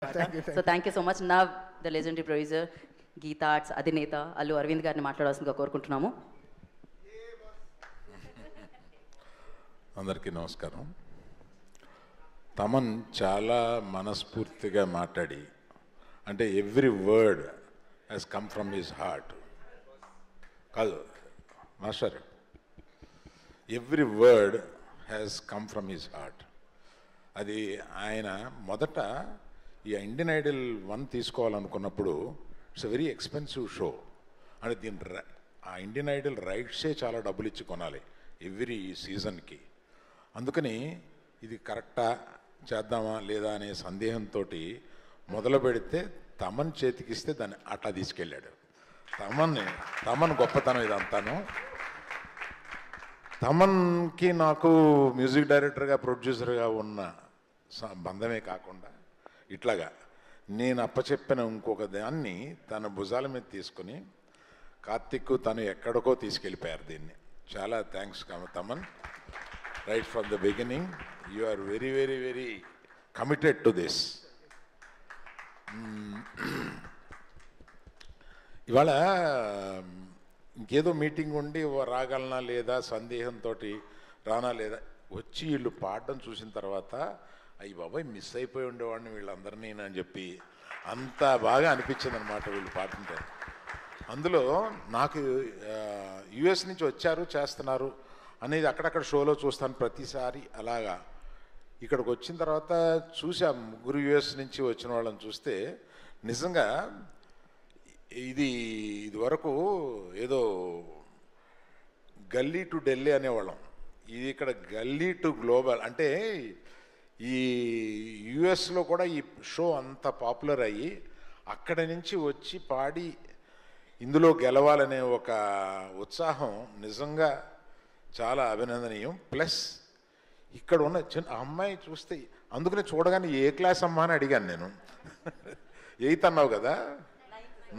So thank you so much. Now the legendary producer Geetha Arts అధినేత అల్లు అరవింద్ గారిని మాట్లాడాల్సిందిగా కోరుకుంటున్నాము. అందరికీ నమస్కారం. తమన్ చాలా మనస్ఫూర్తిగా మాట్లాడి, అంటే every word has come from his heart. కాదు master, every word has come from his heart. అది ఆయన మొదట ఈ ఇండియన్ ఐడల్ 1 తీసుకోవాలనుకున్నప్పుడు it's a very expensive show. అంటే దీని ఆ ఇండియన్ ఐడల్ రైట్సే చాలా డబ్బులు ఇచ్చి కొనాలి ఎవ్రీ సీజన్కి. అందుకని ఇది కరెక్టా చేద్దామా లేదా అనే సందేహంతో మొదలు పెడితే తమన్ చేతికిస్తే దాన్ని అట్లా తీసుకెళ్ళాడు. తమన్ గొప్పతనం ఇదంతాను. తమన్కి నాకు మ్యూజిక్ డైరెక్టర్గా ప్రొడ్యూసర్గా ఉన్న బంధమే కాకుండా ఇట్లాగా నేను అప్పచెప్పిన ఇంకొక దాన్ని తన భుజాల మీద తీసుకుని కార్తిక్ తను ఎక్కడికో తీసుకెళ్ళిపోయారు దీన్ని. చాలా thanks Thaman. Right from the beginning you are very very very committed to this. ఇవాళ ఇంకేదో మీటింగ్ ఉండి రాగలనా లేదా సందేహంతో రానా లేదా వచ్చి వీళ్ళు పాడడం చూసిన తర్వాత అయ్యి బాబాయ్ మిస్ అయిపోయి ఉండేవాడిని వీళ్ళందరినీ అని చెప్పి అంత బాగా అనిపించింది అనమాట వీళ్ళు పాడుతుంటే. అందులో నాకు యుఎస్ నుంచి వచ్చారు చేస్తున్నారు అనేది అక్కడక్కడ షోలో చూస్తాను ప్రతిసారి. అలాగా ఇక్కడికి వచ్చిన తర్వాత చూసా ముగ్గురు యుఎస్ నుంచి వచ్చిన వాళ్ళని చూస్తే నిజంగా ఇది వరకు ఏదో గల్లీ టు ఢిల్లీ అనేవాళ్ళం. ఇది ఇక్కడ గల్లీ టు గ్లోబల్. అంటే ఈ యుఎస్లో కూడా ఈ షో అంత పాపులర్ అయ్యి అక్కడి నుంచి వచ్చి పాడి ఇందులో గెలవాలనే ఒక ఉత్సాహం నిజంగా చాలా అభినందనీయం. ప్లస్ ఇక్కడ ఉన్న చిన్న అమ్మాయి చూస్తే అందుకనే చూడగానే ఏ క్లాస్ అమ్మా అని అడిగాను నేను. 8th అన్నావు కదా,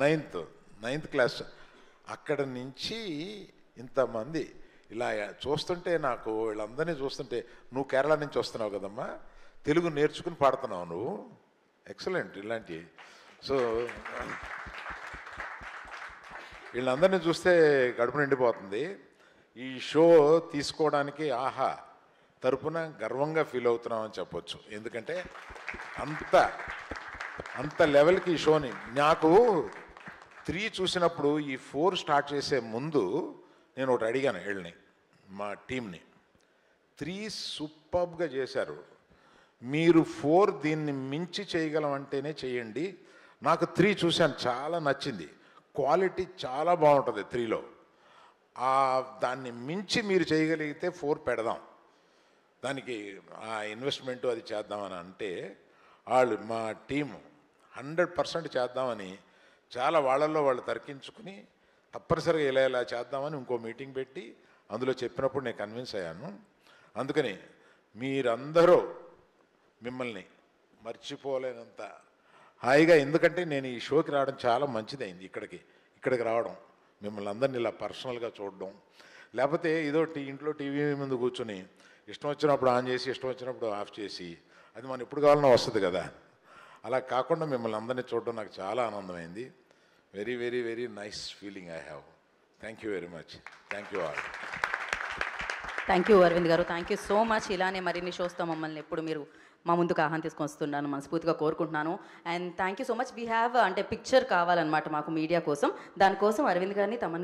9th క్లాస్. అక్కడ నుంచి ఇంతమంది ఇలా చూస్తుంటే నాకు వీళ్ళందరినీ చూస్తుంటే నువ్వు కేరళ నుంచి వస్తున్నావు కదమ్మా, తెలుగు నేర్చుకుని పాడుతున్నావు నువ్వు, ఎక్సలెంట్ ఇలాంటి. సో వీళ్ళందరినీ చూస్తే కడుపు నిండిపోతుంది. ఈ షో తీసుకోవడానికి ఆహా తరపున గర్వంగా ఫీల్ అవుతున్నామని చెప్పొచ్చు. ఎందుకంటే అంత లెవెల్కి ఈ షోని నాకు 3 చూసినప్పుడు ఈ 4 స్టార్ట్ చేసే ముందు నేను ఒకటి అడిగాను వీళ్ళని, మా టీంని. 3 సూపర్బ్గా చేశారు, మీరు 4 దీన్ని మించి చేయగలం అంటేనే చేయండి. నాకు 3 చూశాను, చాలా నచ్చింది. క్వాలిటీ చాలా బాగుంటుంది 3లో. దాన్ని మించి మీరు చేయగలిగితే 4 పెడదాం, దానికి ఆ ఇన్వెస్ట్మెంటు అది చేద్దామని అంటే వాళ్ళు మా టీము 100% చేద్దామని చాలా వాళ్ళల్లో వాళ్ళు తర్కించుకుని తప్పనిసరిగా ఇలా చేద్దామని ఇంకో మీటింగ్ పెట్టి అందులో చెప్పినప్పుడు నేను కన్విన్స్ అయ్యాను. అందుకని మీరందరూ మిమ్మల్ని మర్చిపోలేనంత హాయిగా, ఎందుకంటే నేను ఈ షోకి రావడం చాలా మంచిదైంది. ఇక్కడికి రావడం, మిమ్మల్ని అందరినీ ఇలా పర్సనల్గా చూడడం, లేకపోతే ఏదో ఇంట్లో టీవీ ముందు కూర్చొని ఇష్టం వచ్చినప్పుడు ఆన్ చేసి ఇష్టం వచ్చినప్పుడు ఆఫ్ చేసి అది మనం ఎప్పుడు కావాలన్నా వస్తుంది కదా. అలా కాకుండా మిమ్మల్ని అందరినీ చూడడం నాకు చాలా ఆనందమైంది. Very very very nice feeling I have. Thank you very much. Thank you all. Thank you Arvind గారు, థ్యాంక్ యూ సో మచ్. ఇలానే మరిన్ని షోస్తో మమ్మల్ని ఎప్పుడు మీరు మా ముందుకు ఆహ్వానం తీసుకొని వస్తున్నాను మనస్ఫూర్తిగా కోరుకుంటున్నాను. And thank you so much. We have అంటే పిక్చర్ కావాలన్నమాట మాకు మీడియా కోసం. దానికోసం అరవింద్ గారిని తమ